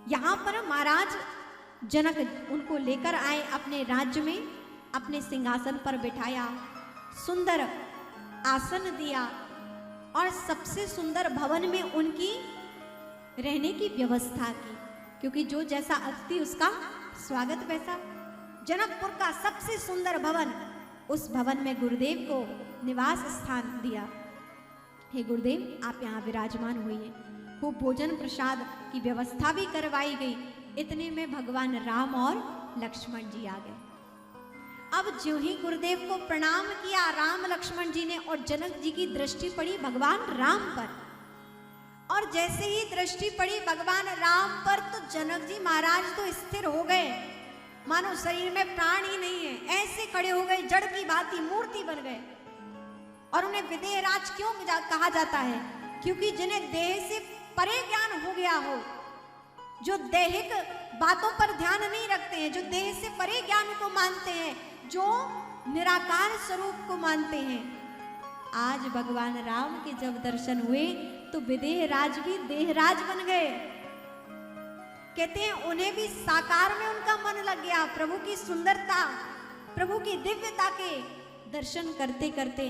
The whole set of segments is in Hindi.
यहाँ पर महाराज जनक उनको लेकर आए अपने राज्य में, अपने सिंहासन पर बिठाया, सुंदर आसन दिया और सबसे सुंदर भवन में उनकी रहने की व्यवस्था की, क्योंकि जो जैसा अतिथि उसका स्वागत वैसा। जनकपुर का सबसे सुंदर भवन, उस भवन में गुरुदेव को निवास स्थान दिया। हे गुरुदेव, आप यहाँ विराजमान होइए। खूब भोजन प्रसाद की व्यवस्था भी करवाई गई। इतने में भगवान राम और लक्ष्मण जी आ गए। अब जो ही गुरुदेव को प्रणाम किया राम लक्ष्मण जी ने, और जनक जी की दृष्टि पड़ी भगवान राम पर, और जैसे ही दृष्टि पड़ी भगवान राम पर तो जनक जी महाराज तो स्थिर हो गए, मानो शरीर में प्राण ही नहीं है, ऐसे खड़े हो गए, जड़ की भांति मूर्ति बन गए। और उन्हें विदेहराज क्यों कहा जाता है? क्योंकि जिन्हें देह से परे ज्ञान हो गया हो, जो दैहिक बातों पर ध्यान नहीं रखते हैं, जो देह से परे ज्ञान को मानते हैं, जो निराकार स्वरूप को मानते हैं, आज भगवान राम के जब दर्शन हुए तो विदेहराज भी देहराज बन गए। कहते हैं उन्हें भी साकार में उनका मन लग गया। प्रभु की सुंदरता, प्रभु की दिव्यता के दर्शन करते करते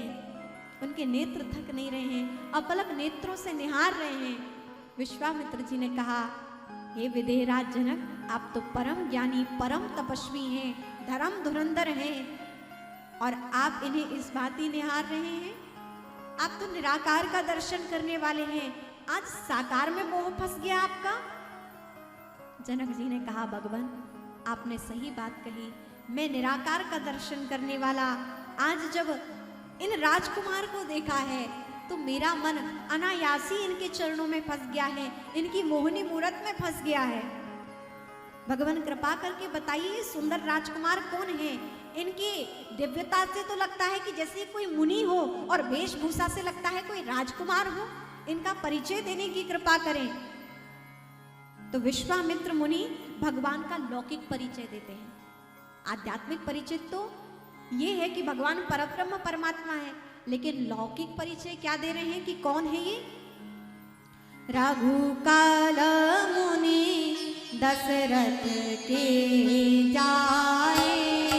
उनके नेत्र थक नहीं रहे हैं, अपलक नेत्रों से निहार रहे हैं। विश्वामित्र जी ने कहा, हे विदेहराज जनक, आप तो परम ज्ञानी, परम तपस्वी हैं, धर्म धुरंधर हैं, और आप इन्हें इस बात ही निहार रहे हैं। आप तो निराकार का दर्शन करने वाले हैं, आज साकार में मोह फंस गया आपका। जनक जी ने कहा, भगवान आपने सही बात कही, मैं निराकार का दर्शन करने वाला आज जब इन राजकुमार को देखा है तो मेरा मन अनायासी इनके चरणों में फंस गया है, इनकी मोहनी मूरत में फंस गया है। भगवान कृपा करके बताइए सुंदर राजकुमार कौन है? इनकी दिव्यता से तो लगता है कि जैसे कोई मुनि हो, और वेशभूषा से लगता है कोई राजकुमार हो। इनका परिचय देने की कृपा करें। तो विश्वामित्र मुनि भगवान का लौकिक परिचय देते हैं। आध्यात्मिक परिचय तो ये है कि भगवान परब्रह्म परमात्मा है, लेकिन लौकिक परिचय क्या दे रहे हैं कि कौन है ये? रघुकाल मुनि दशरथ के जाए,